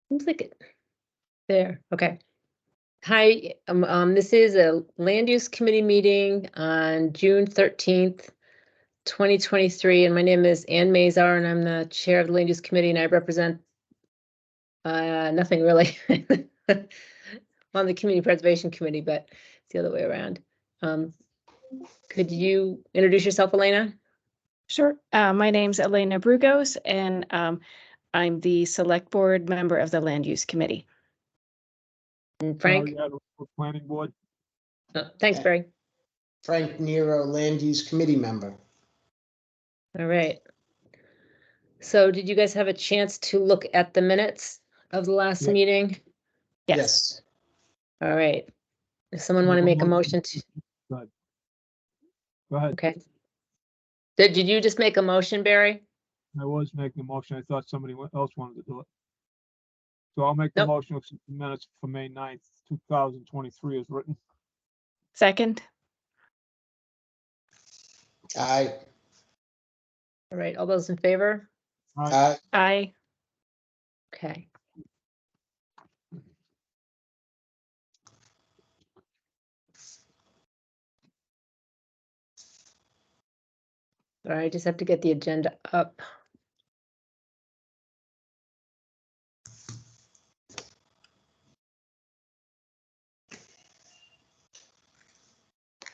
Seems like it. There, okay. Hi, this is a land use committee meeting on June 13th, 2023, and my name is Ann Mazar, and I'm the chair of the land use committee, and I represent nothing really on the community preservation committee, but it's the other way around. Could you introduce yourself, Elena? Sure. My name's Elena Brugos, and I'm the select board member of the land use committee. And Frank? Planning board. Thanks, Barry. Frank Nero, Land Use Committee member. All right. So did you guys have a chance to look at the minutes of the last Yep. meeting? Yes. All right. Does someone want to make a motion to, Go ahead. okay. Did you just make a motion, Barry? I was making a motion. I thought somebody else wanted to do it. So I'll make the Nope. motion to accept the minutes for May 9th, 2023 as written. Second. Aye. All right, all those in favor? Aye. Aye. Okay. All right, I just have to get the agenda up.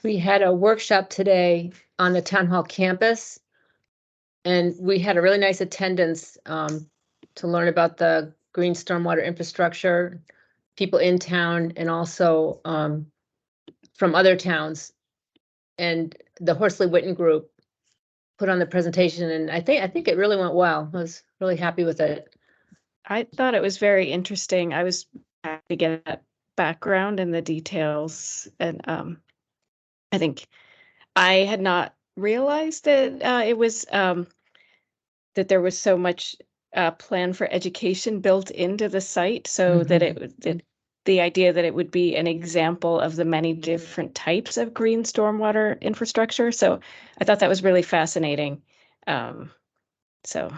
We had a workshop today on the town hall campus, and we had a really nice attendance to learn about the green stormwater infrastructure, people in town, and also from other towns. And the Horsley Witten group put on the presentation, and I think it really went well. I was really happy with it. I thought it was very interesting. I was happy to get that background and the details, and I think I had not realized that it was that there was so much plan for education built into the site, so that the idea that it would be an example of the many different types of green stormwater infrastructure. So I thought that was really fascinating. So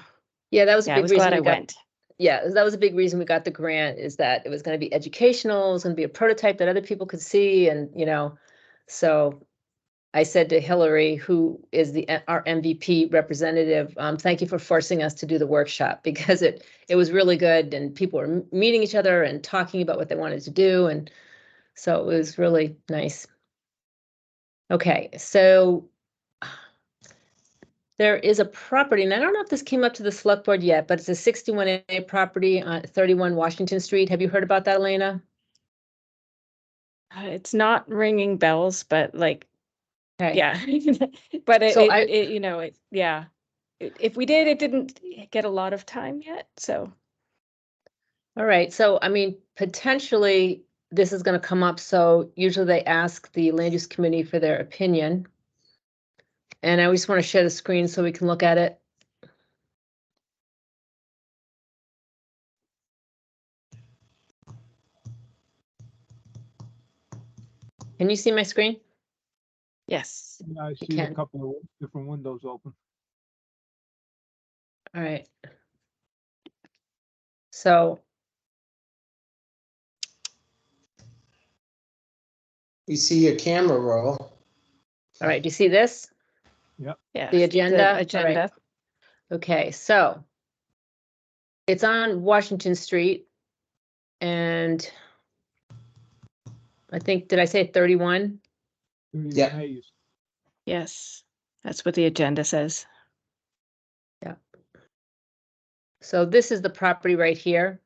Yeah, that was a yeah, I big was reason glad I we got. went. Yeah, that was a big reason we got the grant, is that it was going to be educational, it was going to be a prototype that other people could see, and so I said to Hillary, who is our MVP representative, thank you for forcing us to do the workshop, because it was really good, and people were meeting each other and talking about what they wanted to do, and so it was really nice. Okay, so there is a property, and I don't know if this came up to the select board yet, but it's a 61A property on 31 Washington Street. Have you heard about that, Elena? It's not ringing bells, but like, Okay. yeah, but So yeah. If we did, it didn't get a lot of time yet. So, all right. So, I mean, potentially this is going to come up. So usually they ask the land use committee for their opinion. And I just want to share the screen so we can look at it. Can you see my screen? yes. Yeah, I see can. a couple of different windows open. All right. So We see your camera roll. all right, do you see this? Yeah. The agenda? All right. Agenda. Okay, so it's on Washington Street, and I think, did I say 31? Yeah. Yes, that's what the agenda says. Yeah. So this is the property right here.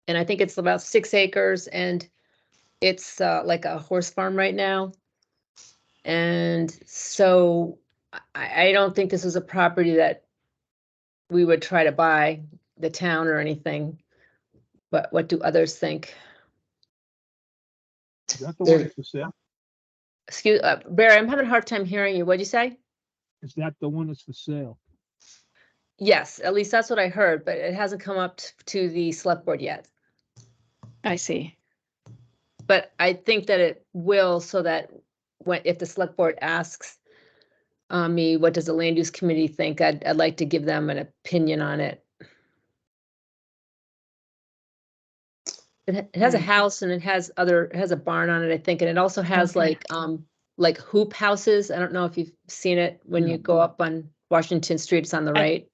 And I think it's about 6 acres, and it's like a horse farm right now. And so I don't think this is a property that we would try to buy, the town or anything. But what do others think? Is that the one that's for sale? Excuse, Barry, I'm having a hard time hearing you. What'd you say? Is that the one that's for sale? Yes, at least that's what I heard, but it hasn't come up to the select board yet. I see. But I think that it will, so that if the select board asks me, what does the land use committee think, I'd like to give them an opinion on it. It has a Hmm. house and it has it has a barn on it, I think, and it also has Okay. like hoop houses. I don't know if you've seen it when Yeah. you go up on Washington Street, it's on the I- right.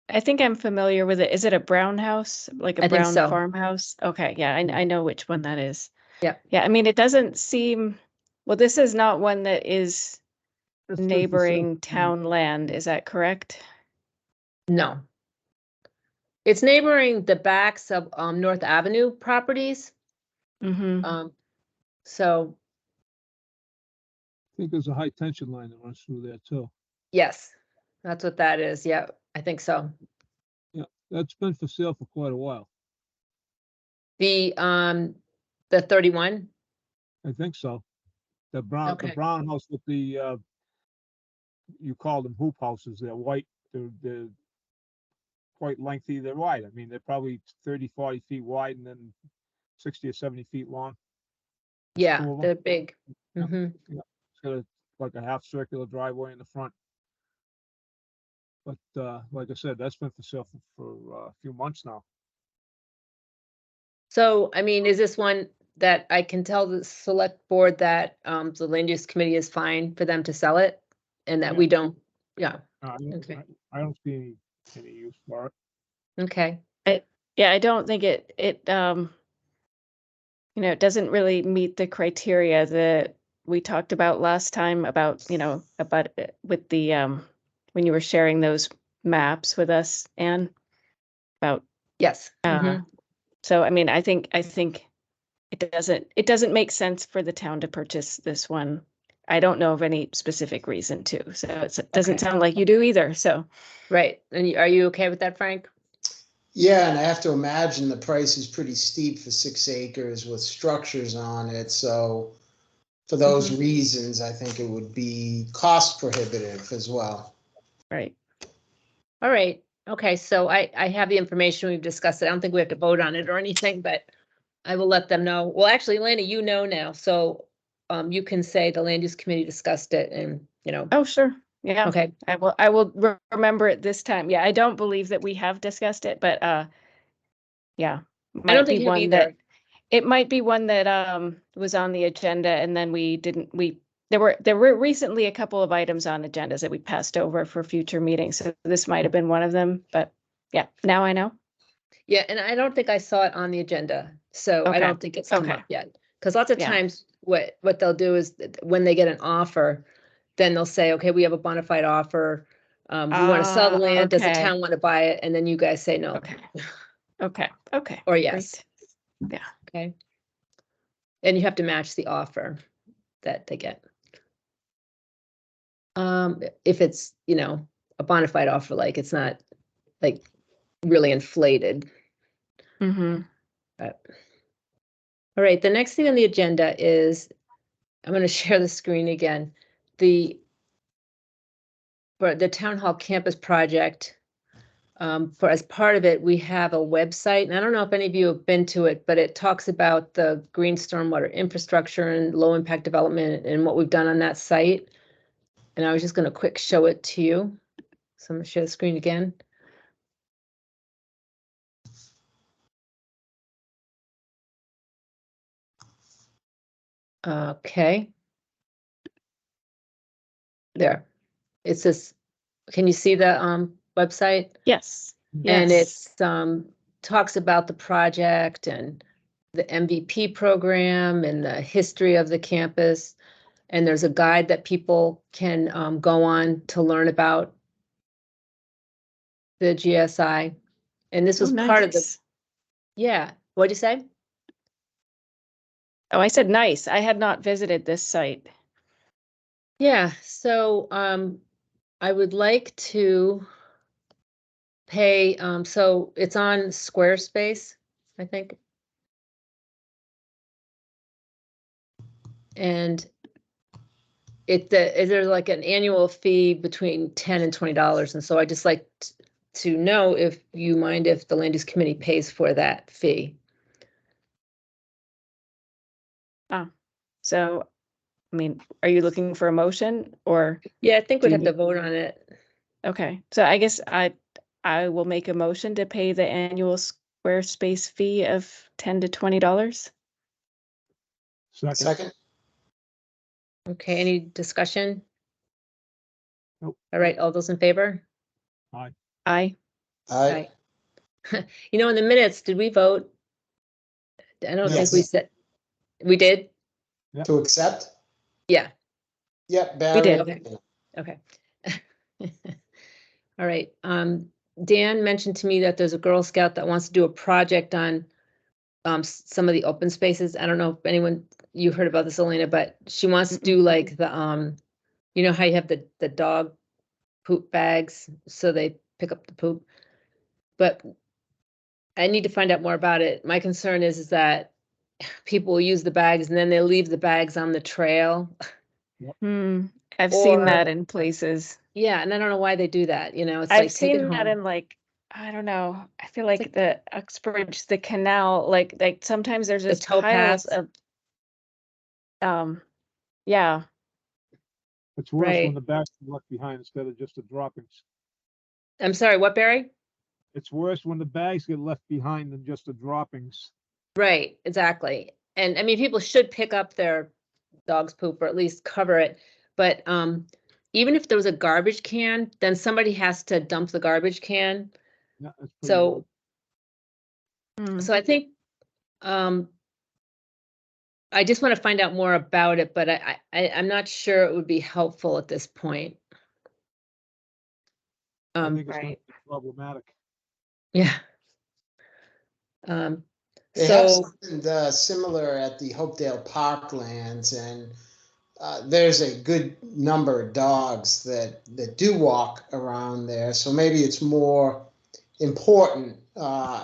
I think I'm familiar with it. Is it a brown house, like a I think brown so. farmhouse? Okay, yeah, I know which one that is. Yeah. Yeah, I mean, it doesn't seem, well, this is not one that is That's good for neighboring self- town land, is that correct? No. It's neighboring the backs of North Avenue properties. Mm-hmm. So I think there's a high tension line that runs through there too. yes, that's what that is. Yeah, I think so. That's been for sale for quite a while. The 31. I think so. The Okay. brown house with the, you call them hoop houses. They're white. They're quite lengthy. They're wide. I mean, they're probably 30, 40 feet wide and then 60 or 70 feet long. Yeah, Two of 'em. they're big. Yeah. Hmm. It's got like a half circular driveway in the front. But like I said, that's been for sale for a few months now. So, I mean, is this one that I can tell the select board that the land use committee is fine for them to sell it? And that Yeah. we don't, yeah, I don't- Okay. I don't see any use for it. okay, Yeah, I don't think it it it doesn't really meet the criteria that we talked about last time about, about with the when you were sharing those maps with us, Anne, about yes. uh Mhm. so I mean, I think it doesn't make sense for the town to purchase this one. I don't know of any specific reason to. So it doesn't Okay. sound like you do either. So Right, and are you okay with that, Frank? Yeah, and I have to imagine the price is pretty steep for 6 acres with structures on it, so for those reasons, I think it would be cost prohibitive as well. right. All right, okay, so I have the information, we've discussed it, I don't think we have to vote on it or anything, but I will let them know. Well, actually, Elena, you know now, so you can say the land use committee discussed it and, Oh, sure. Yeah. okay, I will remember it this time. Yeah, I don't believe that we have discussed it, but yeah, I don't might think be you have one either. that it might be one that was on the agenda and then we didn't we there were recently a couple of items on agendas that we passed over for future meetings. So this might have been one of them, but yeah, now I know. Yeah, and I don't think I saw it on the agenda, so I Okay. don't think it's come Okay. up yet. Because lots of Yeah. times, what they'll do is when they get an offer, then they'll say, okay, we have a bona fide offer. We want to sell the land. Does the Okay. town want to buy it? And then you guys say no. Okay. Okay. Or yes. Great. Yeah. Okay. And you have to match the offer that they get. If it's, a bona fide offer, like it's not like really inflated. Mm-hmm. But all right, the next thing on the agenda is, I'm going to share the screen again. For the town hall campus project, as part of it, we have a website, and I don't know if any of you have been to it, but it talks about the green stormwater infrastructure and low impact development and what we've done on that site. And I was just going to quick show it to you. So I'm going to share the screen again. Okay. There. It says, can you see the website? Yes. And Yes. it's talks about the project and the MVP program and the history of the campus. And there's a guide that people can go on to learn about the GSI. And this was part of the, Nice. yeah, what'd you say? Oh, I said nice. I had not visited this site. Yeah, so I would like to pay, so it's on Squarespace, I think. And there's like an annual fee between $10 and $20. And so I just like to know if you mind if the land use committee pays for that fee. So, I mean, are you looking for a motion or? Yeah, I think Do we'd you have to need- vote on it. Okay, so I guess I will make a motion to pay the annual Squarespace fee of $10 to $20. Second, Second? Okay, any discussion? Nope. All right, all those in favor? Aye. Aye. You know, in the minutes, did we vote? I don't think we Yes. said, we did? To accept? Yeah, Yep, We Barry. did. Okay. okay. All right, Dan mentioned to me that there's a Girl Scout that wants to do a project on some of the open spaces. I don't know if anyone, you heard about this, Elena, but she wants to do like the, you know how you have the dog poop bags, so they pick up the poop? But I need to find out more about it. My concern is that people will use the bags and then they leave the bags on the trail. I've seen Or- that in places. Yeah, and I don't know why they do that, you know, it's I've like, take it seen that home. in like, I don't know. I feel like like- the Uxbridge, the canal, like sometimes there's The just tow piles paths. of, yeah, it's worse when Right. the bags are left behind instead of just the droppings. I'm sorry, what, Barry? It's worse when the bags get left behind than just the droppings. Right, exactly. And I mean, people should pick up their dog's poop or at least cover it. But even if there was a garbage can, then somebody has to dump the garbage can. Yeah, that's pretty So, low. so I think I just want to find out more about it, but I'm not sure it would be helpful at this point. I think it's gonna right. be problematic. Yeah. They have So, something similar at the Hopedale Parklands, and there's a good number of dogs that do walk around there. So maybe it's more important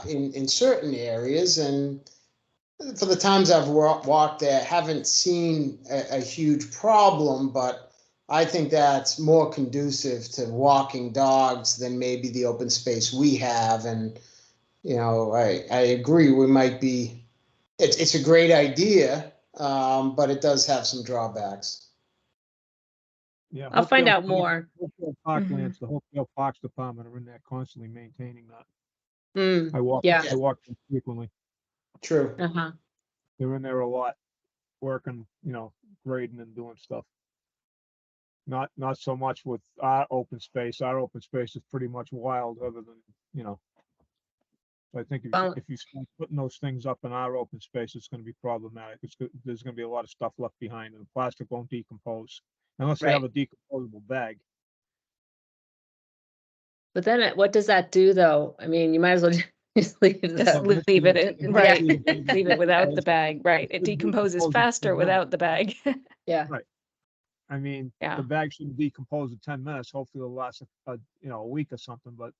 in certain areas. And for the times I've walked there, haven't seen a huge problem, but I think that's more conducive to walking dogs than maybe the open space we have. And you know, I agree. We might be. It's a great idea, but it does have some drawbacks. Yeah. I'll find Hopedale out more. Hopedale Parklands, the Hopedale Parks Department are in there constantly maintaining that. I walk Yeah. them frequently. True. Uh-huh. They're in there a lot, working, grading and doing stuff. Not so much with our open space. Our open space is pretty much wild other than. So I think Well- if you start putting those things up in our open space, it's gonna be problematic. There's gonna be a lot of stuff left behind and the plastic won't decompose unless they have a decomposable bag. But then what does that do though? I mean, you might as well just leave Just that. leave it in, right, Yeah. leave it without the bag, right. It decomposes faster without the bag. Yeah. I mean, Yeah. the bag shouldn't decompose in 10 minutes. Hopefully it'll last a week or something, but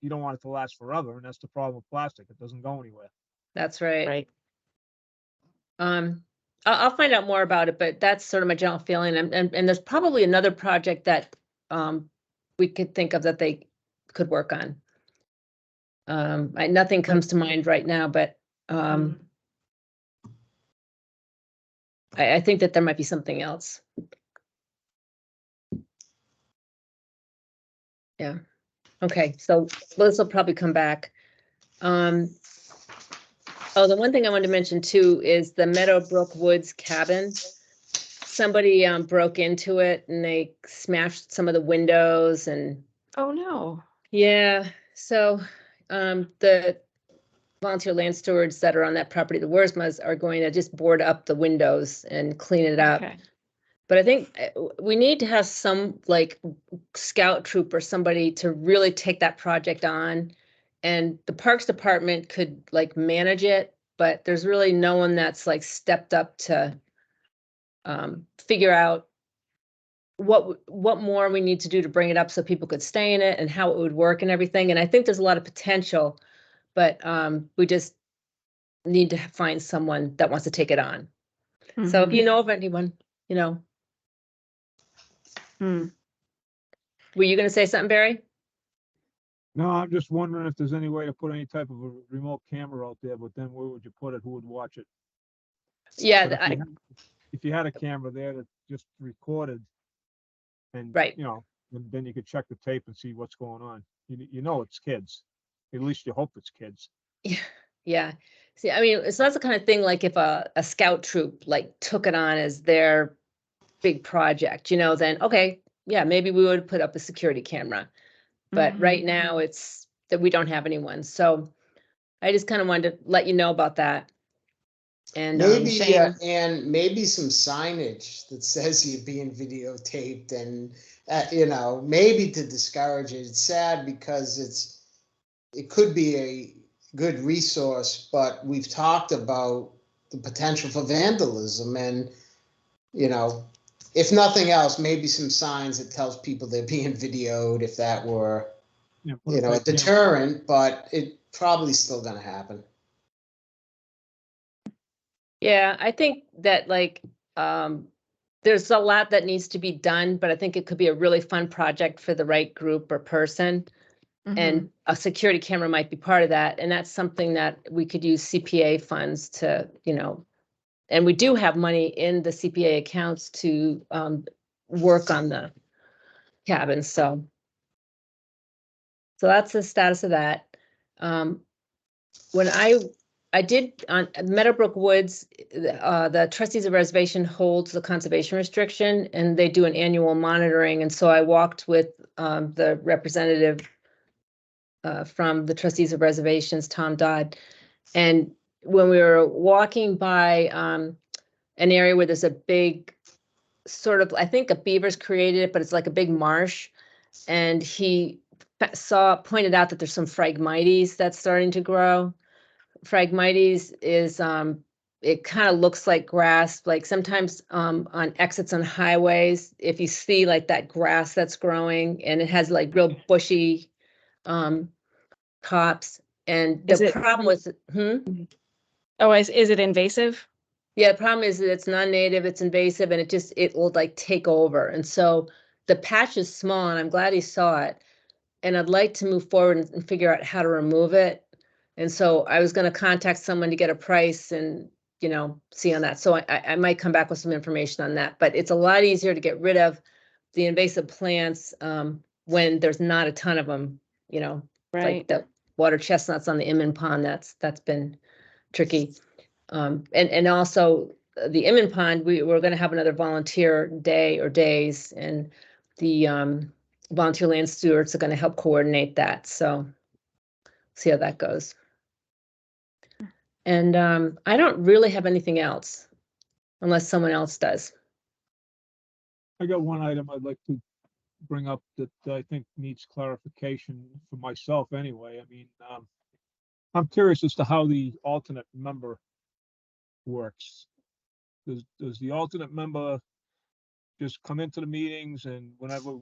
you don't want it to last forever. And that's the problem with plastic. It doesn't go anywhere. That's right. Right. I'll find out more about it, but that's sort of my general feeling. And there's probably another project that we could think of that they could work on. Nothing comes to mind right now, but I think that there might be something else. Yeah. Okay, so this will probably come back. Oh, the one thing I wanted to mention too is the Meadowbrook Woods cabin. Somebody broke into it and they smashed some of the windows and Oh, no. yeah, so the volunteer land stewards that are on that property, the Worsmas, are going to just board up the windows and clean it up. Okay. But I think we need to have some like scout troop or somebody to really take that project on. And the Parks Department could like manage it, but there's really no one that's like stepped up to figure out what more we need to do to bring it up so people could stay in it and how it would work and everything. And I think there's a lot of potential, but we just need to find someone that wants to take it on. So if you know of anyone, were you going to say something, Barry? No, I'm just wondering if there's any way to put any type of a remote camera out there, but then where would you put it? Who would watch it? Yeah, But if you had a camera there that just recorded and, Right. then you could check the tape and see what's going on. You know it's kids. At least you hope it's kids. Yeah. See, I mean, so that's the kind of thing, like if a scout troop like took it on as their big project, then okay, yeah, maybe we would put up a security camera. But right now it's that we don't have anyone. So I just kind of wanted to let you know about that. And Maybe, Shame. and maybe some signage that says you're being videotaped and, maybe to discourage it. It's sad because it could be a good resource, but we've talked about the potential for vandalism and, if nothing else, maybe some signs that tells people they're being videoed if that were, Yeah, a deterrent, but it probably still gonna happen. yeah, I think that like there's a lot that needs to be done, but I think it could be a really fun project for the right group or person. And a security camera might be part of that. And that's something that we could use CPA funds to, and we do have money in the CPA accounts to work on the cabins. So that's the status of that. When I did on Meadowbrook Woods, the trustees of reservation holds the conservation restriction and they do an annual monitoring. And so I walked with the representative from the trustees of reservations, Tom Dodd. And when we were walking by an area where there's a big sort of, I think a beaver's created it, but it's like a big marsh. And he pointed out that there's some Phragmites that's starting to grow. Phragmites is it kind of looks like grass, like sometimes on exits on highways, if you see like that grass that's growing and it has like real bushy tops. And Is the it- problem was, Oh, is it invasive? yeah, the problem is that it's non-native, it's invasive, and it will like take over. And so the patch is small, and I'm glad he saw it. And I'd like to move forward and figure out how to remove it. And so I was going to contact someone to get a price and, see on that. So I might come back with some information on that. But it's a lot easier to get rid of the invasive plants when there's not a ton of them, Right. like the water chestnuts on the Inman Pond. That's been tricky. And also the Inman Pond, we're going to have another volunteer day or days, and the volunteer land stewards are going to help coordinate that. So see how that goes. And I don't really have anything else unless someone else does. I got one item I'd like to bring up that I think needs clarification for myself anyway. I mean, I'm curious as to how the alternate member works. Does the alternate member just come into the meetings and whenever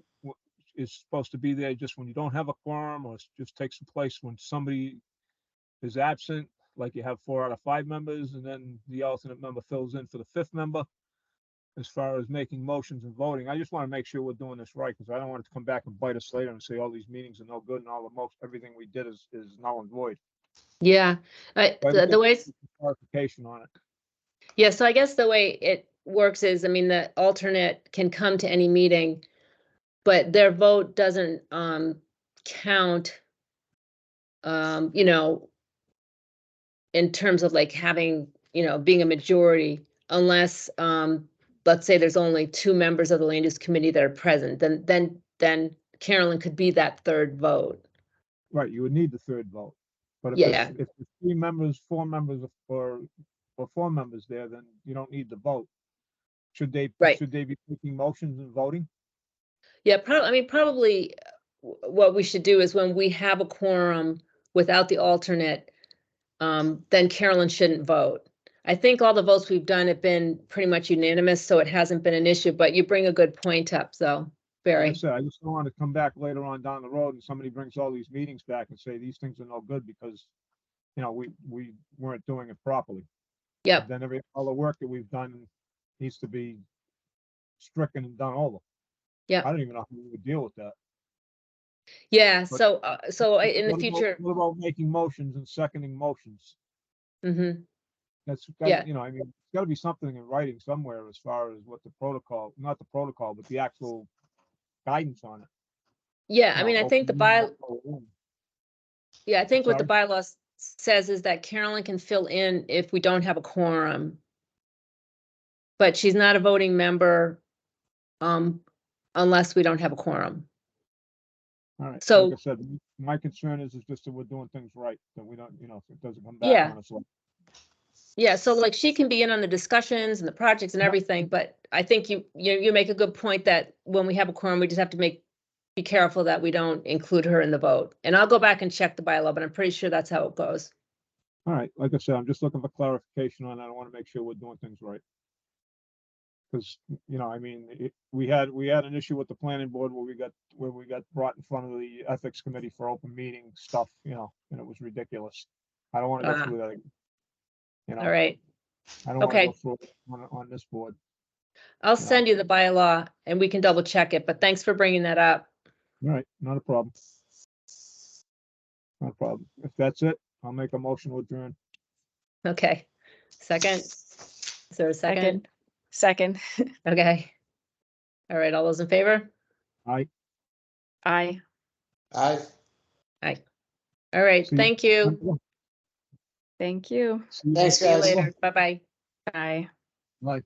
is supposed to be there just when you don't have a quorum, or just takes place when somebody is absent, like you have 4 out of 5 members, and then the alternate member fills in for the 5th member as far as making motions and voting? I just want to make sure we're doing this right, because I don't want it to come back and bite us later and say all these meetings are no good and everything we did is null and void. Yeah, the way it's, clarification on it. yeah, so I guess the way it works is, I mean, the alternate can come to any meeting, but their vote doesn't count, in terms of like having, being a majority, unless let's say there's only 2 members of the land use committee that are present, then Carolyn could be that third vote. Right, you would need the 3rd vote. But Yeah. if there's 3 members, 4 members, or 4 members there, then you don't need the vote. Should they be making motions and voting? Yeah, probably what we should do is when we have a quorum without the alternate, then Carolyn shouldn't vote. I think all the votes we've done have been pretty much unanimous, so it hasn't been an issue, but you bring a good point up, so, Barry. Like I said, I just don't want to come back later on down the road and somebody brings all these meetings back and say these things are no good because, we weren't doing it properly. Yep. Then all the work that we've done needs to be stricken and done over. Yeah. I don't even know how we would deal with that. Yeah, But- so in the future. What about making motions and seconding motions? Mm-hmm. That's, Yeah. I mean, it's gotta be something in writing somewhere as far as what the protocol, not the protocol, but the actual guidance on it. Yeah, I mean, I think I think Sorry? what the bylaws says is that Carolyn can fill in if we don't have a quorum. But she's not a voting member, unless we don't have a quorum. All right, So- like I said, my concern is just that we're doing things right, that we don't, if it doesn't come Yeah. back on us. Like, Yeah, so like she can be in on the discussions and the projects and Yep. everything, but I think you make a good point that when we have a quorum, we just have to be careful that we don't include her in the vote. And I'll go back and check the bylaw, but I'm pretty sure that's how it goes. All right, like I said, I'm just looking for clarification on that. I want to make sure we're doing things right. Because, I mean, we had an issue with the planning board where we got brought in front of the ethics committee for open meeting stuff, and it was ridiculous. I don't want to go Ah. through that. Again. All right, I don't want to okay. go through it on this board. I'll Yeah. send you the bylaw and we can double check it, but thanks for bringing that up. All right, not a problem. Not a problem. If that's it, I'll make a motion to adjourn. Okay, second? Is there a second? Second. Okay. All right, all those in favor? Aye. Aye. I, All right, See you. thank you. Thank you. See you Thanks, See you guys. later. Bye-bye. Bye. Bye.